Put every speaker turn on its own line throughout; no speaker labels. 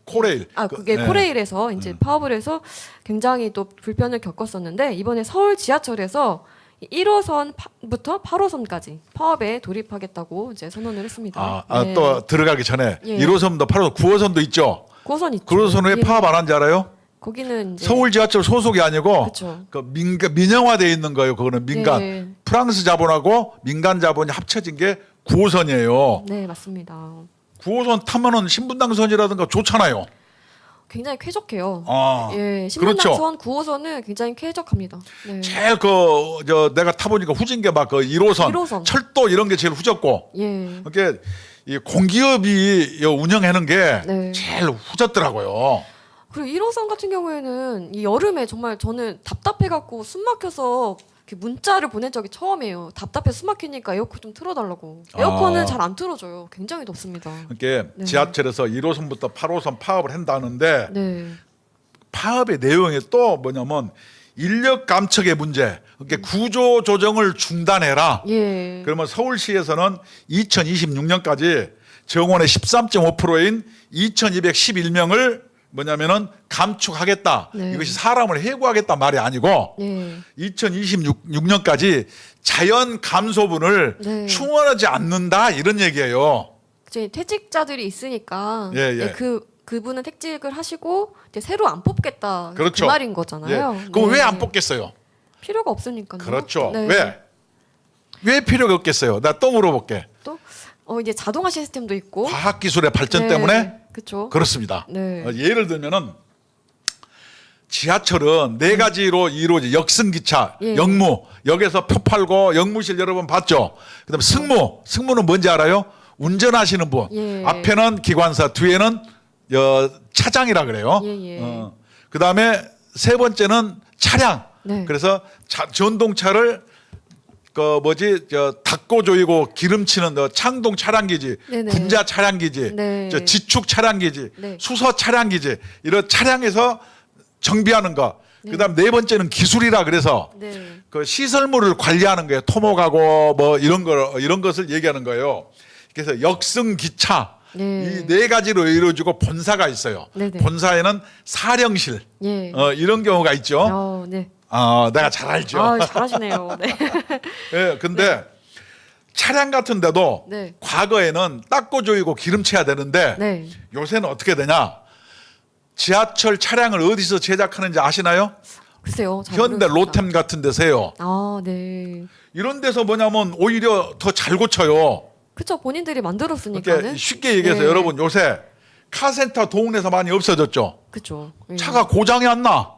코레일.
그게
네.
코레일에서 이제 파업을 해서 굉장히 또 불편을 겪었었는데 이번에 서울 지하철에서 1호선부터 8호선까지 파업에 돌입하겠다고 이제 선언을 했습니다. 네.
또 들어가기 전에
예.
1호선도 8호선, 9호선도 있죠.
9호선 있죠.
9호선 왜
예.
파업 안 한지 알아요?
거기는 이제
서울 지하철 소속이 아니고
그쵸.
그 민영화돼 있는 거예요. 그거는 민간.
예.
프랑스 자본하고 민간 자본이 합쳐진 게 9호선이에요.
네, 맞습니다.
9호선 타면은 신분당선이라든가 좋잖아요.
굉장히 쾌적해요.
그렇죠.
예, 신분당선 9호선은 굉장히 쾌적합니다. 네.
제일 내가 타보니까 후진 게 막 그 1호선,
1호선.
철도 이런 게 제일 후졌고.
예.
그러니까 이 공기업이 운영하는 게
네.
제일 후졌더라고요.
그리고 1호선 같은 경우에는 이 여름에 정말 저는 답답해갖고 숨 막혀서 이렇게 문자를 보낸 적이 처음이에요. 답답해 숨 막히니까 에어컨 좀 틀어달라고. 에어컨은 잘 안 틀어줘요. 굉장히 덥습니다.
그러니까
네.
지하철에서 1호선부터 8호선 파업을 한다는데
네.
파업의 내용이 또 뭐냐면 인력 감축의 문제. 그러니까 구조 조정을 중단해라.
예.
그러면 서울시에서는 2026년까지 정원의 13.5%인 2,211명을 뭐냐면은 감축하겠다.
네.
이것이 사람을 해고하겠다 말이 아니고
네.
2026년까지 자연 감소분을
네.
충원하지 않는다 이런 얘기예요.
이제 퇴직자들이 있으니까
예, 예.
그분은 퇴직을 하시고 이제 새로 안 뽑겠다.
그렇죠.
그 말인 거잖아요.
예. 그럼
네.
왜 안 뽑겠어요?
필요가 없으니까요.
그렇죠.
네.
왜 필요가 없겠어요? 나 또 물어볼게.
또 이제 자동화 시스템도 있고
과학기술의 발전
네.
때문에
그렇죠.
그렇습니다.
네.
예를 들면은 지하철은 네 가지로 이루어져. 역승기차,
예.
역무. 역에서 표 팔고 역무실 여러분 봤죠? 그다음에 승무. 승무는 뭔지 알아요? 운전하시는 분.
예.
앞에는 기관사, 뒤에는 차장이라 그래요.
예, 예.
그다음에 세 번째는 차량.
네.
그래서 전동차를 닦고 조이고 기름치는 창동 차량기지,
네네.
군자 차량기지,
네.
지축 차량기지,
네.
수서 차량기지, 이런 차량에서 정비하는 거. 그다음 네 번째는 기술이라 그래서
네.
그 시설물을 관리하는 거예요. 토목하고 뭐 이런 것을 얘기하는 거예요. 그래서 역승 기차
네.
이 네 가지로 이루어지고 본사가 있어요.
네네.
본사에는 사령실
예.
이런 경우가 있죠.
네.
내가 잘 알죠.
잘하시네요. 네.
예, 근데 차량 같은 데도
네.
과거에는 닦고 조이고 기름쳐야 되는데
네.
요새는 어떻게 되냐? 지하철 차량을 어디서 제작하는지 아시나요?
글쎄요. 잘
현대
모르겠습니다.
로템 같은 데서요.
네.
이런 데서 뭐냐면 오히려 더 잘 고쳐요.
그쵸. 본인들이
이렇게
만들었으니까는.
쉽게 얘기해서
네.
여러분 요새 카센터 동네에서 많이 없어졌죠.
그쵸. 예.
차가 고장이 안 나.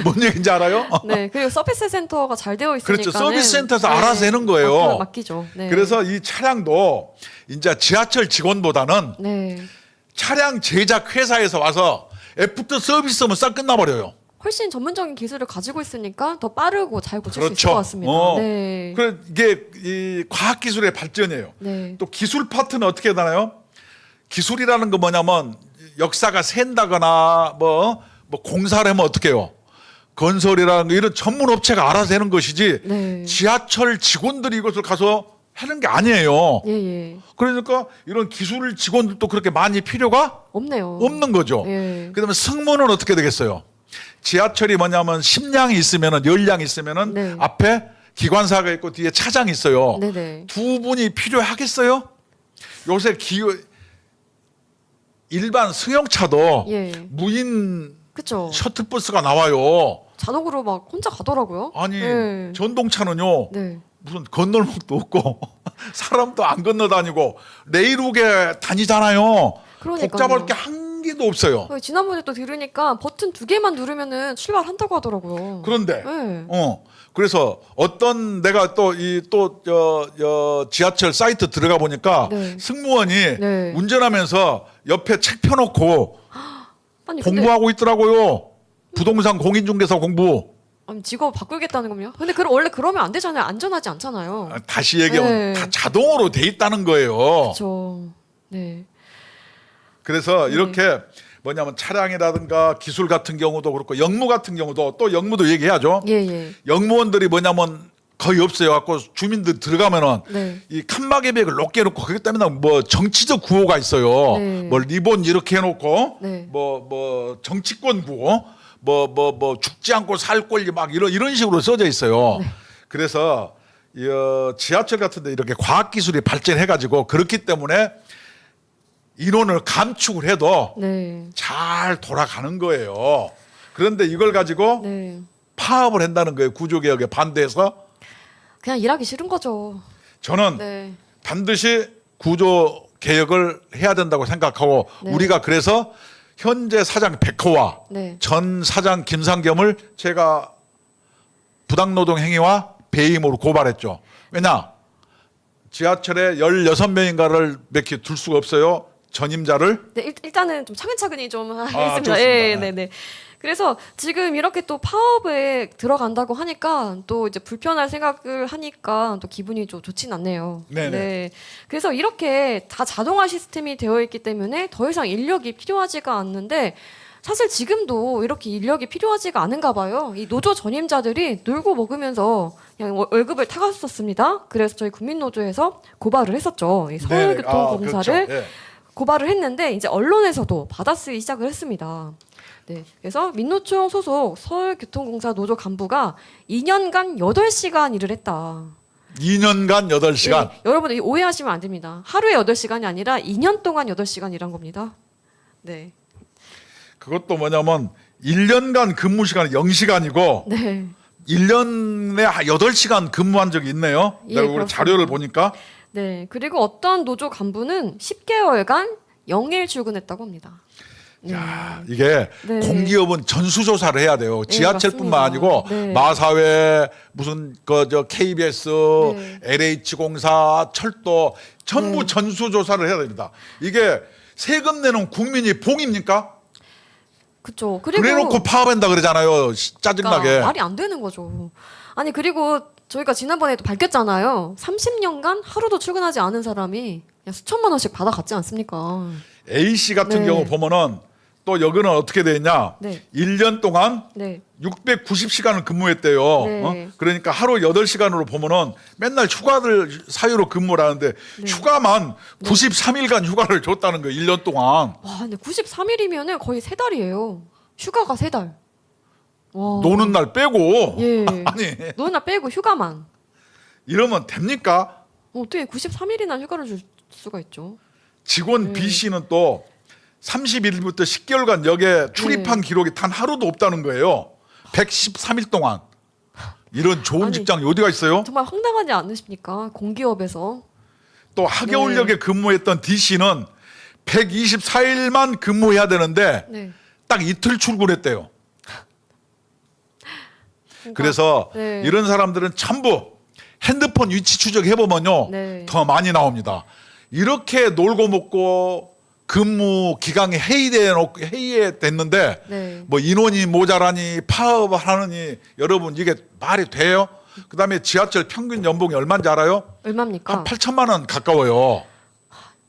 뭔 얘기인지 알아요?
네. 그리고 서비스 센터가 잘 되어 있으니까.
그렇죠. 서비스 센터에서 알아서 하는 거예요.
맡기죠. 네.
그래서 이 차량도 이제 지하철 직원보다는
네.
차량 제작 회사에서 와서 애프터 서비스면 싹 끝나버려요.
훨씬 전문적인 기술을 가지고 있으니까 더 빠르고 잘 고칠 수 있을
그렇죠.
것 같습니다. 네.
그래 이게 이 과학기술의 발전이에요.
네.
또 기술 파트는 어떻게 되나요? 기술이라는 거 뭐냐면 역사가 샌다거나 뭐 공사를 하면 어떻게 해요? 건설이라는 거 이런 전문 업체가 알아서 하는 것이지
네.
지하철 직원들이 이것을 가서 하는 게 아니에요.
예.
그러니까 이런 기술 직원들도 그렇게 많이 필요가
없네요.
없는 거죠.
예.
그다음에 승무는 어떻게 되겠어요? 지하철이 뭐냐면 심량이 있으면은 열량이 있으면은
네.
앞에 기관사가 있고 뒤에 차장이 있어요.
네네.
두 분이 필요하겠어요? 요새 일반 승용차도
예.
무인
그쵸.
셔틀버스가 나와요.
자동으로 막 혼자 가더라고요.
아니
네.
전동차는요.
네.
무슨 건널목도 없고 사람도 안 건너다니고 레일우게 다니잖아요.
그러니까요.
복잡할 게 한 개도 없어요.
지난번에 또 들으니까 버튼 2개만 누르면은 출발한다고 하더라고요.
그런데
네.
그래서 어떤 내가 또 지하철 사이트 들어가 보니까
네.
승무원이
네.
운전하면서 옆에 책 펴놓고
아니 근데
공부하고 있더라고요. 부동산 공인중개사 공부.
직업 바꾸겠다는 거요? 근데 원래 그러면 안 되잖아요. 안전하지 않잖아요.
다시 얘기하면
네.
다 자동으로 돼 있다는 거예요.
그렇죠. 네.
그래서 이렇게 뭐냐면 차량이라든가 기술 같은 경우도 그렇고 역무 같은 경우도 또 역무도 얘기해야죠.
예.
역무원들이 뭐냐면 거의 없어요. 갖고 주민들 들어가면은
네.
이 칸막이백을 높게 해놓고 거기 때문에 뭐 정치적 구호가 있어요.
네.
뭐 리본 이렇게 해놓고
네.
뭐 정치권 구호 뭐 죽지 않고 살 권리 막 이런 식으로 써져 있어요.
네.
그래서 지하철 같은데 이렇게 과학 기술이 발전해가지고 그렇기 때문에 인원을 감축을 해도
네.
잘 돌아가는 거예요. 그런데 이걸 가지고
네.
파업을 한다는 거예요. 구조개혁에 반대해서.
그냥 일하기 싫은 거죠.
저는
네.
반드시 구조개혁을 해야 된다고 생각하고
네.
우리가 그래서 현재 사장 백호와
네.
전 사장 김상겸을 제가 부당노동 행위와 배임으로 고발했죠. 왜냐? 지하철에 16명인가를 몇 개 둘 수가 없어요. 전임자를.
네, 일단은 좀 차근차근히 좀 하겠습니다.
좋습니다.
예,
네.
네, 네. 그래서 지금 이렇게 또 파업에 들어간다고 하니까 또 이제 불편할 생각을 하니까 또 기분이 좀 좋진 않네요.
네네.
네. 그래서 이렇게 다 자동화 시스템이 되어 있기 때문에 더 이상 인력이 필요하지가 않는데 사실 지금도 이렇게 인력이 필요하지가 않은가 봐요. 이 노조 전임자들이 놀고 먹으면서 그냥 월급을 타갔었습니다. 그래서 저희 국민노조에서 고발을 했었죠. 이 서울교통공사를
그렇죠. 예.
고발을 했는데 이제 언론에서도 받아쓰기 시작을 했습니다. 네, 그래서 민노총 소속 서울교통공사 노조 간부가 2년간 8시간 일을 했다.
2년간 8시간.
네, 여러분 오해하시면 안 됩니다. 하루에 8시간이 아니라 2년 동안 8시간 일한 겁니다. 네.
그것도 뭐냐면 1년간 근무 시간이 0시간이고
네.
1년에 8시간 근무한 적이 있네요.
예,
내가 우리
그렇습니다.
자료를 보니까.
네. 그리고 어떤 노조 간부는 10개월간 0일 출근했다고 합니다. 네.
야, 이게
네.
공기업은 전수조사를 해야 돼요.
네,
지하철뿐만
맞습니다.
아니고
네.
마사회 무슨 KBS,
네.
LH공사, 철도 전부
네.
전수조사를 해야 됩니다. 이게 세금 내는 국민이 봉입니까?
그렇죠. 그리고
그래놓고 파업한다 그러잖아요. 짜증나게.
그러니까 말이 안 되는 거죠. 아니 그리고 저희가 지난번에도 밝혔잖아요. 30년간 하루도 출근하지 않은 사람이 그냥 수천만 원씩 받아갔지 않습니까?
A 씨 같은
네.
경우 보면은 또 여기는 어떻게 돼 있냐?
네.
1년 동안
네.
690시간을 근무했대요.
네.
그러니까 하루 8시간으로 보면은 맨날 휴가를 사유로 근무를 하는데
네.
휴가만 93일간 휴가를 줬다는 거예요. 1년 동안.
와, 근데 93일이면은 거의 3달이에요. 휴가가 3달. 와.
노는 날 빼고.
예.
아니,
노는 날 빼고 휴가만.
이러면 됩니까?
어떻게 93일이나 휴가를 줄 수가 있죠?
직원 B 씨는 또 30일부터 10개월간 여기에 출입한 기록이 단 하루도 없다는 거예요. 113일 동안. 이런 좋은
아니,
직장이 어디가 있어요?
정말 황당하지 않으십니까? 공기업에서.
또 하겨울역에 근무했던 D 씨는 124일만 근무해야 되는데
네.
딱 이틀 출근했대요.
그러니까,
그래서
네.
이런 사람들은 전부 핸드폰 위치 추적해 보면요.
네.
더 많이 나옵니다. 이렇게 놀고 먹고 근무 기간이 회의에 됐는데
네.
뭐 인원이 모자라니 파업을 하느니 여러분 이게 말이 돼요? 그다음에 지하철 평균 연봉이 얼마인지 알아요?
얼마입니까?
한 8천만 원 가까워요.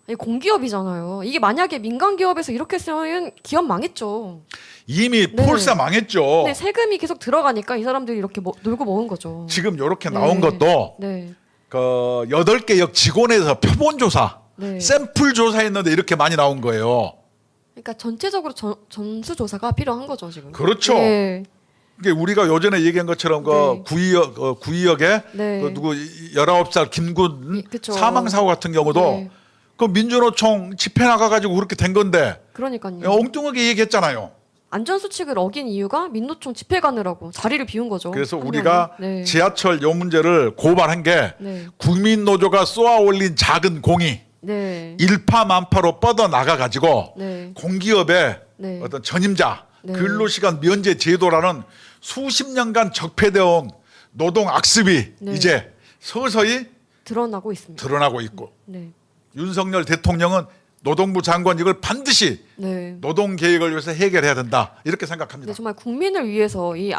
아니, 공기업이잖아요. 이게 만약에 민간 기업에서 이렇게 쓰면 기업 망했죠.
이미
네.
폴사 망했죠.
근데 세금이 계속 들어가니까 이 사람들이 이렇게 놀고 먹은 거죠.
지금 이렇게
네.
나온 것도
네.
그 8개역 직원에서 표본 조사,
네.
샘플 조사했는데 이렇게 많이 나온 거예요.
그러니까 전체적으로 전수 조사가 필요한 거죠 지금.
그렇죠.
네.
이게 우리가 요전에 얘기한 것처럼 그
네.
구의역에
네.
그 누구 19살 김군
예, 그쵸.
사망 사고 같은 경우도
네.
그 민주노총 집회 나가 가지고 그렇게 된 건데
그러니까요.
엉뚱하게 얘기했잖아요.
안전 수칙을 어긴 이유가 민노총 집회 가느라고 자리를 비운 거죠.
그래서
한
우리가
명이. 네.
지하철 요 문제를 고발한 게
네.
국민노조가 쏘아 올린 작은 공이
네.
일파만파로 뻗어 나가 가지고
네.
공기업의
네.
어떤 전임자
네.
근로시간 면제 제도라는 수십 년간 적폐되어 온 노동 악습이
네.
이제 서서히
드러나고 있습니다.
드러나고 있고
네.
윤석열 대통령은 노동부 장관 이걸 반드시
네.
노동 계획을 위해서 해결해야 된다 이렇게 생각합니다.
네, 정말 국민을 위해서 이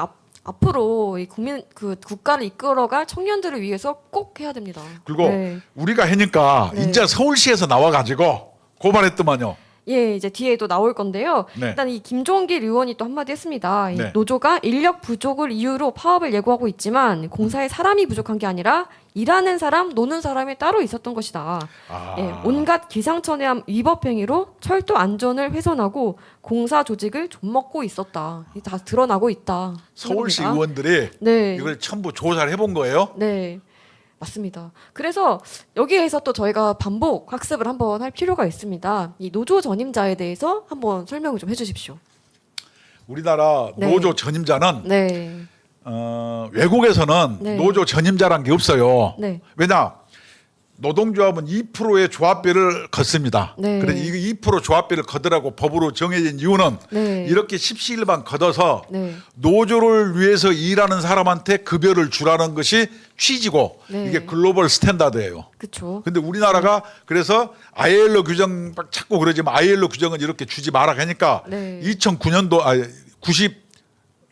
앞으로 이 국민 그 국가를 이끌어갈 청년들을 위해서 꼭 해야 됩니다.
그리고
네.
우리가 하니까
네.
이제 서울시에서 나와 가지고 고발했더만요.
예, 이제 뒤에도 나올 건데요.
네.
일단 이 김종길 의원이 또 한마디 했습니다. 이
네.
노조가 인력 부족을 이유로 파업을 예고하고 있지만 공사에 사람이 부족한 게 아니라 일하는 사람, 노는 사람이 따로 있었던 것이다.
아.
예, 온갖 기상천외한 위법 행위로 철도 안전을 훼손하고 공사 조직을 좀먹고 있었다. 이게 다 드러나고 있다.
서울시
생각합니다.
의원들이
네.
이걸 전부 조사를 해본 거예요.
네. 맞습니다. 그래서 여기에서 또 저희가 반복 학습을 한번 할 필요가 있습니다. 이 노조 전임자에 대해서 한번 설명을 좀 해주십시오.
우리나라
네.
노조 전임자는
네,
외국에서는
네.
노조 전임자란 게 없어요.
네,
왜냐? 노동조합은 2%의 조합비를 걷습니다.
네.
그래서 이 2% 조합비를 걷으라고 법으로 정해진 이유는
네,
이렇게 십시일반 걷어서
네,
노조를 위해서 일하는 사람한테 급여를 주라는 것이 취지고
네.
이게 글로벌 스탠다드예요.
그렇죠.
근데 우리나라가 그래서 ILO 규정 찾고 그러지만 ILO 규정은 이렇게 주지 마라 하니까
네.
2009년도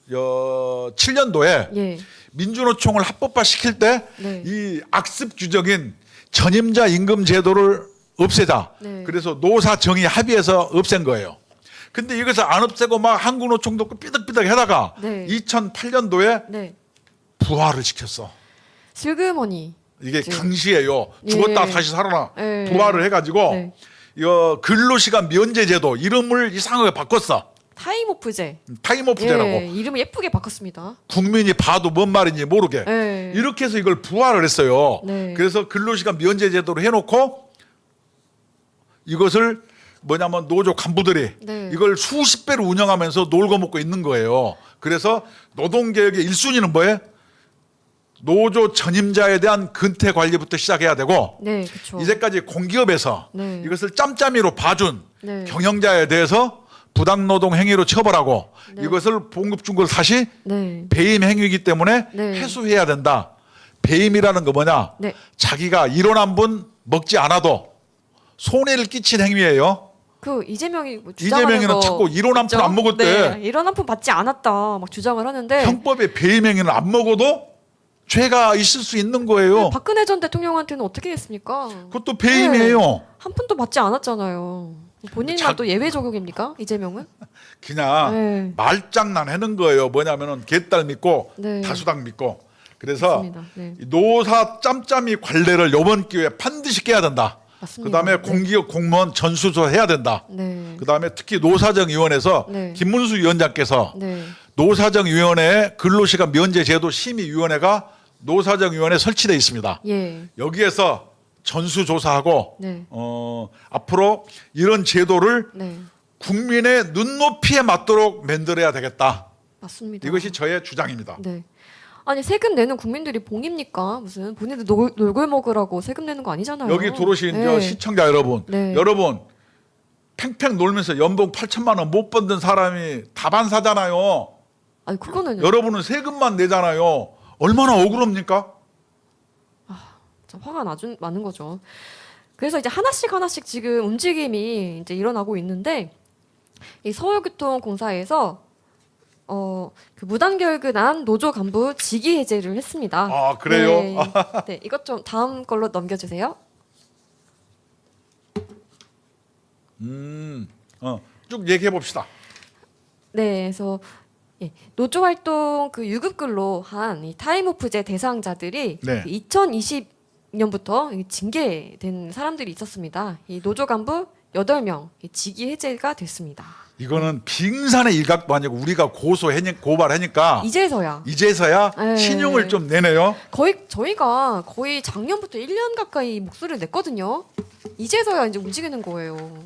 97년도에
예,
민주노총을 합법화 시킬 때
네.
이 악습 규정인 전임자 임금 제도를 없애자.
네.
그래서 노사 정의 합의해서 없앤 거예요. 근데 이것을 안 없애고 막 한국노총도 삐득삐득 하다가
네.
2008년도에
네.
부활을 시켰어.
슬그머니.
이게
그치.
강시예요. 죽었다
예.
다시 살아나.
예.
부활을 해가지고
네.
이거 근로시간 면제제도 이름을 이상하게 바꿨어.
타임오프제.
타임오프제라고.
예, 이름을 예쁘게 바꿨습니다.
국민이 봐도 뭔 말인지 모르게.
예.
이렇게 해서 이걸 부활을 했어요.
네.
그래서 근로시간 면제제도로 해놓고 이것을 뭐냐면 노조 간부들이
네.
이걸 수십 배로 운영하면서 놀고 먹고 있는 거예요. 그래서 노동개혁의 1순위는 뭐예요? 노조 전임자에 대한 근태 관리부터 시작해야 되고
네, 그렇죠.
이제까지 공기업에서
네.
이것을 짬짬이로 봐준
네.
경영자에 대해서 부당노동 행위로 처벌하고
네.
이것을 봉급 준 걸 다시
네.
배임 행위이기 때문에
네.
회수해야 된다. 배임이라는 거 뭐냐?
네.
자기가 1원 한 분 먹지 않아도 손해를 끼친 행위예요.
그 이재명이 뭐 주장하는
이재명이는
거
자꾸 1원 한 푼 안 먹을 때
네, 1원 한 푼 받지 않았다 막 주장을 하는데
형법에 배임 행위는 안 먹어도 죄가 있을 수 있는 거예요.
박근혜 전 대통령한테는 어떻게 했습니까?
그것도 배임이에요.
한 푼도 받지 않았잖아요. 본인만
자-
또 예외 적용입니까? 이재명은?
그냥
네.
말장난 하는 거예요. 뭐냐면은 개딸 믿고
네.
다수당 믿고. 그래서
맞습니다. 네.
이 노사 짬짬이 관례를 이번 기회에 반드시 깨야 된다.
맞습니다.
그다음에 공기업 공무원 전수조 해야 된다.
네.
그다음에 특히 노사정위원회에서
네.
김문수 위원장께서
네.
노사정위원회 근로시간 면제제도 심의위원회가 노사정위원회 설치돼 있습니다.
예.
여기에서 전수조사하고
네.
앞으로 이런 제도를
네.
국민의 눈높이에 맞도록 만들어야 되겠다.
맞습니다.
이것이 저의 주장입니다.
네. 아니 세금 내는 국민들이 봉입니까? 무슨 본인들 놀고 먹으라고 세금 내는 거 아니잖아요.
여기 들어오신
네.
저 시청자 여러분,
네.
여러분 팽팽 놀면서 연봉 8천만 원 못 받는 사람이 다반사잖아요.
아니 그거는
여러분은 세금만 내잖아요. 얼마나 억울합니까?
참 화가 나는 거죠. 그래서 이제 하나씩 지금 움직임이 이제 일어나고 있는데 이 서울교통공사에서 그 무단결근한 노조 간부 직위 해제를 했습니다.
아, 그래요?
네. 네, 이것 좀 다음 걸로 넘겨주세요.
쭉 얘기해 봅시다.
네, 그래서 예, 노조 활동 그 유급근로 한 이 타임오프제 대상자들이
네.
2020년부터 징계된 사람들이 있었습니다. 이 노조 간부 8명 직위 해제가 됐습니다.
이거는 빙산의 일각도 아니고 우리가 고발하니까 이제서야
네.
신용을 좀 내네요.
저희가 거의 작년부터 1년 가까이 목소리를 냈거든요. 이제서야 이제 움직이는 거예요.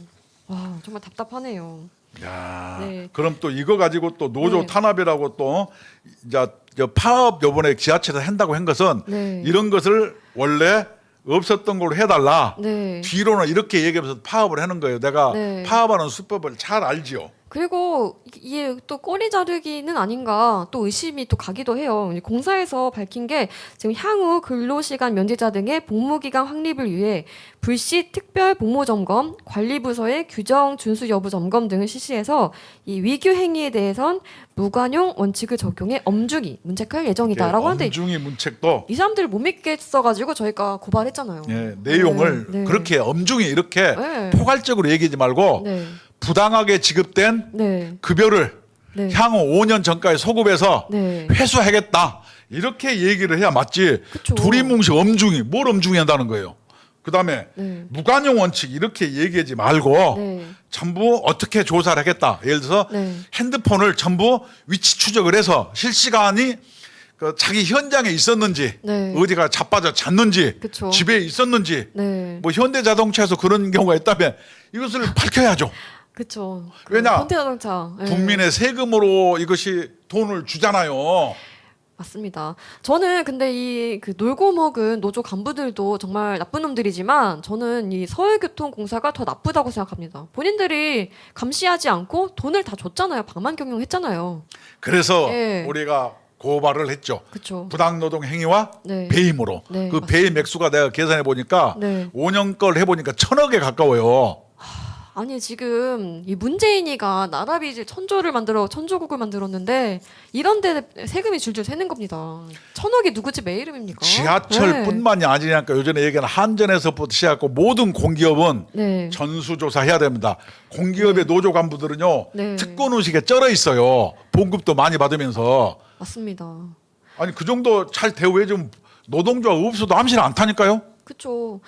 와 정말 답답하네요.
야,
네.
그럼 또 이거 가지고 또 노조
네.
탄압이라고 또 이제 저 파업 요번에 지하철에서 한다고 한 것은
네.
이런 것을 원래 없었던 걸로 해달라.
네.
뒤로는 이렇게 얘기하면서 파업을 하는 거예요. 내가
네.
파업하는 수법을 잘 알지요.
그리고 이게 또 꼬리 자르기는 아닌가 또 의심이 또 가기도 해요. 이제 공사에서 밝힌 게 지금 향후 근로시간 면제자 등의 복무기간 확립을 위해 불시 특별 복무점검, 관리부서의 규정 준수 여부 점검 등을 실시해서 이 위규 행위에 대해선 무관용 원칙을 적용해 엄중히 문책할 예정이다라고 하는데
엄중히 문책도
이 사람들 못 믿겠어가지고 저희가 고발했잖아요.
예, 내용을
네, 네.
그렇게 엄중히 이렇게
네.
포괄적으로 얘기하지 말고
네,
부당하게 지급된
네,
급여를
네.
향후 5년 전까지 소급해서
네.
회수하겠다 이렇게 얘기를 해야 맞지.
그쵸.
두리뭉실 엄중히 뭘 엄중히 한다는 거예요. 그다음에
네.
무관용 원칙 이렇게 얘기하지 말고
네.
전부 어떻게 조사를 하겠다. 예를 들어서
네.
핸드폰을 전부 위치 추적을 해서 실시간이 그 자기 현장에 있었는지
네.
어디가 자빠져 잤는지
그쵸.
집에 있었는지
네.
뭐 현대자동차에서 그런 경우가 있다면 이것을 밝혀야죠.
그렇죠.
왜냐?
현대자동차 네.
국민의 세금으로 이것이 돈을 주잖아요.
맞습니다. 저는 근데 이 그 놀고 먹은 노조 간부들도 정말 나쁜 놈들이지만 저는 이 서울교통공사가 더 나쁘다고 생각합니다. 본인들이 감시하지 않고 돈을 다 줬잖아요. 방만 경영했잖아요.
그래서
예.
우리가 고발을 했죠.
그렇죠.
부당노동 행위와
네.
배임으로.
네,
그 배임 액수가 내가 계산해 보니까
네.
5년 걸 해보니까 1,000억에 가까워요.
아니 지금 이 문재인이가 나라빚을 천조국을 만들었는데 이런데 세금이 줄줄 새는 겁니다. 1,000억이 누구 집 내 이름입니까?
지하철뿐만이 아니니까 요전에 얘기하는 한전에서부터 시작하고 모든 공기업은
네.
전수조사해야 됩니다. 공기업의 노조 간부들은요
네.
특권 의식에 쩔어 있어요. 봉급도 많이 받으면서.
맞습니다.
아니 그 정도 잘 대우해 좀 노동조합 없어도 암시를 안 타니까요.
그렇죠.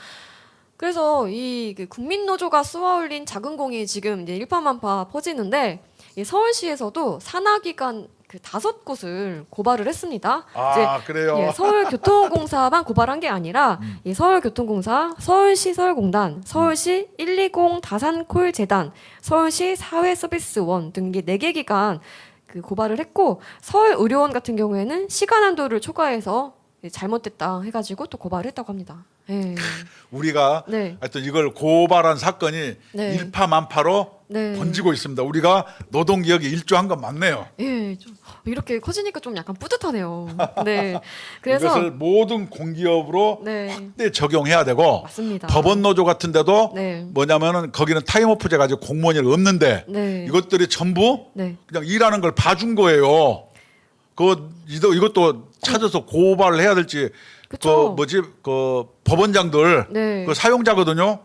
그래서 이그 국민노조가 쏘아올린 작은 공이 지금 이제 일파만파 퍼지는데 이 서울시에서도 산하기관 그 5곳을 고발을 했습니다.
아 그래요.
예, 서울교통공사만 고발한 게 아니라 이 서울교통공사, 서울시설공단, 서울시 120 다산콜재단, 서울시 사회서비스원 등 이게 4개 기관 그 고발을 했고 서울의료원 같은 경우에는 시간 한도를 초과해서 잘못됐다 해가지고 또 고발을 했다고 합니다. 예.
우리가
네.
하여튼 이걸 고발한 사건이
네.
일파만파로
네.
번지고 있습니다. 우리가 노동개혁에 일조한 건 맞네요.
예, 좀 이렇게 커지니까 좀 약간 뿌듯하네요. 네, 그래서
이것을 모든 공기업으로
네.
확대 적용해야 되고
맞습니다.
법원 노조 같은 데도
네.
뭐냐면은 거기는 타임오프제 가지고 공무원이 없는데
네.
이것들이 전부
네,
그냥 일하는 걸 봐준 거예요. 이것도 찾아서 고발을 해야 될지
그쵸.
그 법원장들
네.
그 사용자거든요.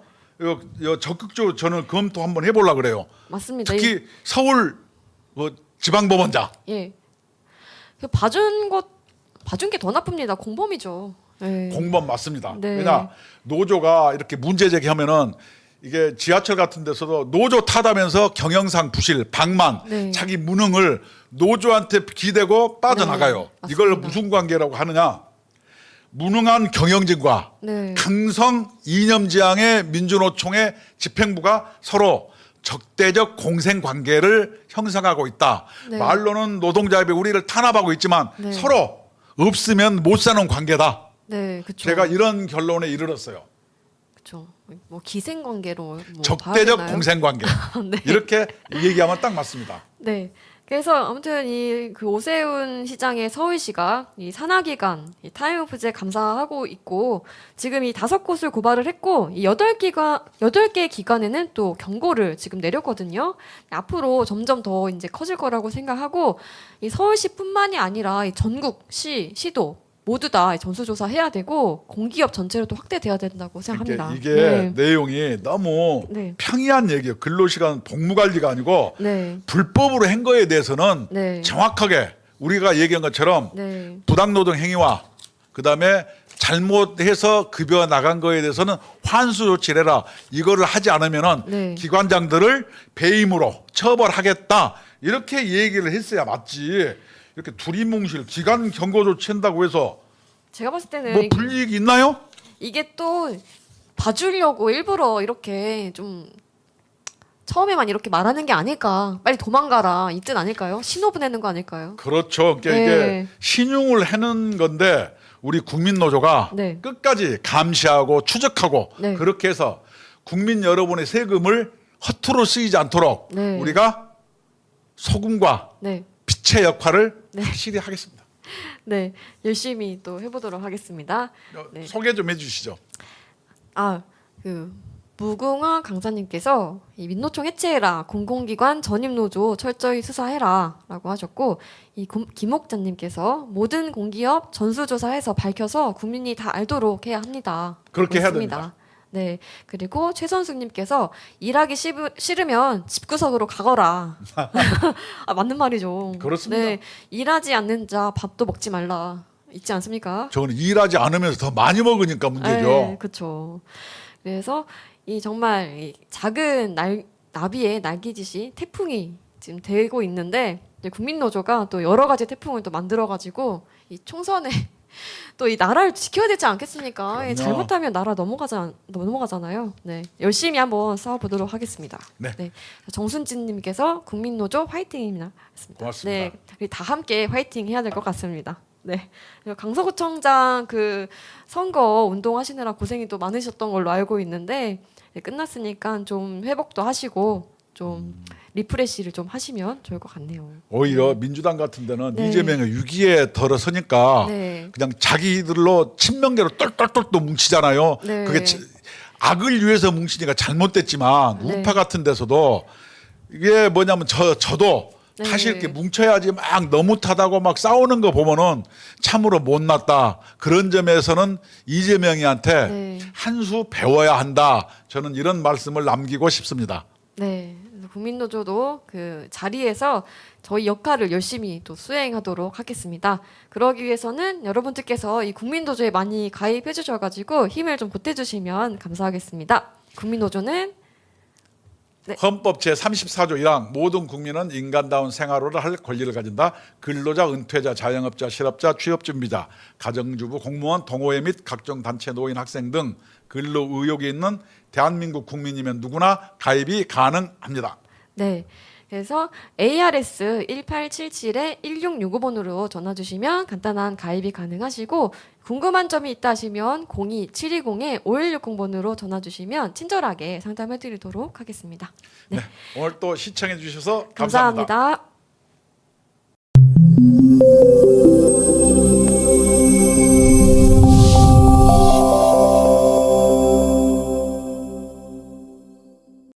이거 적극적으로 저는 검토 한번 해보려 그래요.
맞습니다.
특히 서울 지방법원장.
예, 그 봐준 게 더 나쁩니다. 공범이죠. 예.
공범 맞습니다.
네.
왜냐 노조가 이렇게 문제 제기하면은 이게 지하철 같은 데서도 노조 탓하면서 경영상 부실, 방만,
네.
자기 무능을 노조한테 기대고 빠져나가요.
네,
이걸
맞습니다.
무슨 관계라고 하느냐? 무능한 경영진과
네.
강성 이념지향의 민주노총의 집행부가 서로 적대적 공생 관계를 형성하고 있다.
네.
말로는 노동자협이 우리를 탄압하고 있지만
네.
서로 없으면 못 사는 관계다.
네, 그렇죠.
제가 이런 결론에 이르렀어요.
그렇죠. 뭐 기생관계로 뭐
적대적
봐야 되나요?
공생관계.
네.
이렇게 얘기하면 딱 맞습니다.
네. 그래서 아무튼 이 그 오세훈 시장의 서울시가 이 산하기관 이 타임오프제 감사하고 있고 지금 이 5곳을 고발을 했고 이 8개 기관에는 또 경고를 지금 내렸거든요. 앞으로 점점 더 이제 커질 거라고 생각하고 이 서울시뿐만이 아니라 이 전국 시도 모두 다 전수조사 해야 되고 공기업 전체로 또 확대돼야 된다고 생각합니다.
이게
네.
내용이 너무
네.
평이한 얘기예요. 근로시간 복무관리가 아니고
네.
불법으로 한 거에 대해서는
네.
정확하게 우리가 얘기한 것처럼
네.
부당노동 행위와 그다음에 잘못해서 급여 나간 거에 대해서는 환수 조치를 해라. 이거를 하지 않으면은
네.
기관장들을 배임으로 처벌하겠다. 이렇게 얘기를 했어야 맞지. 이렇게 두리뭉실 기관 경고 조치 한다고 해서
제가 봤을 때는
뭐 불이익이 있나요?
이게 또 봐주려고 일부러 이렇게 좀 처음에만 이렇게 말하는 게 아닐까. 빨리 도망가라 이 뜻 아닐까요? 신호 보내는 거 아닐까요?
그렇죠. 그러니까
네.
이게 신용을 하는 건데 우리 국민노조가
네.
끝까지 감시하고 추적하고
네.
그렇게 해서 국민 여러분의 세금을 허투루 쓰이지 않도록
네.
우리가 소금과
네.
빛의 역할을
네.
확실히 하겠습니다.
네, 열심히 또 해보도록 하겠습니다. 네.
소개 좀 해주시죠.
무궁화 강사님께서 이 민노총 해체해라, 공공기관 전입노조 철저히 수사해라라고 하셨고, 이 김옥자님께서 모든 공기업 전수조사해서 밝혀서 국민이 다 알도록 해야 합니다.
그렇게 해야
했습니다.
됩니다.
네, 그리고 최선숙님께서 일하기 싫으면 집구석으로 가거라. 맞는 말이죠.
그렇습니다.
네, 일하지 않는 자 밥도 먹지 말라. 있지 않습니까?
저는 일하지 않으면서 더 많이 먹으니까 문제죠.
네, 그렇죠. 그래서 이 정말 이 작은 나비의 날개짓이 태풍이 지금 되고 있는데, 이제 국민노조가 또 여러 가지 태풍을 또 만들어가지고 이 총선에 또 이 나라를 지켜야 되지 않겠습니까?
그럼요.
잘못하면 나라 넘어가잖아요. 네, 열심히 한번 싸워보도록 하겠습니다.
네.
정순진님께서 국민노조 화이팅입니다.
고맙습니다.
네, 우리 다 함께 화이팅 해야 될 것 같습니다. 네, 그리고 강서구청장 그 선거 운동하시느라 고생이 또 많으셨던 걸로 알고 있는데, 네, 끝났으니까 좀 회복도 하시고 좀 리프레시를 좀 하시면 좋을 것 같네요.
오히려 민주당 같은 데는
네.
이재명이 위기에 들어서니까
네.
그냥 자기들로 친명계로 똘똘똘 또 뭉치잖아요.
네.
그게 악을 위해서 뭉치니까 잘못됐지만
네.
우파 같은 데서도 이게 뭐냐면 저도
네.
사실 이렇게 뭉쳐야지 막 너무 타다고 막 싸우는 거 보면은 참으로 못났다. 그런 점에서는 이재명이한테
네.
한 수 배워야 한다. 저는 이런 말씀을 남기고 싶습니다.
네, 그래서 국민노조도 그 자리에서 저희 역할을 열심히 또 수행하도록 하겠습니다. 그러기 위해서는 여러분들께서 이 국민노조에 많이 가입해 주셔가지고 힘을 좀 보태주시면 감사하겠습니다. 국민노조는
헌법 제34조 1항 모든 국민은 인간다운 생활을 할 권리를 가진다. 근로자, 은퇴자, 자영업자, 실업자, 취업준비자, 가정주부, 공무원, 동호회 및 각종 단체, 노인, 학생 등 근로 의욕이 있는 대한민국 국민이면 누구나 가입이 가능합니다.
네. 그래서 ARS 1877에 1665번으로 전화 주시면 간단한 가입이 가능하시고, 궁금한 점이 있다 하시면 02-720-5160번으로 전화 주시면 친절하게 상담해 드리도록 하겠습니다. 네.
오늘 또 시청해 주셔서 감사합니다.
감사합니다.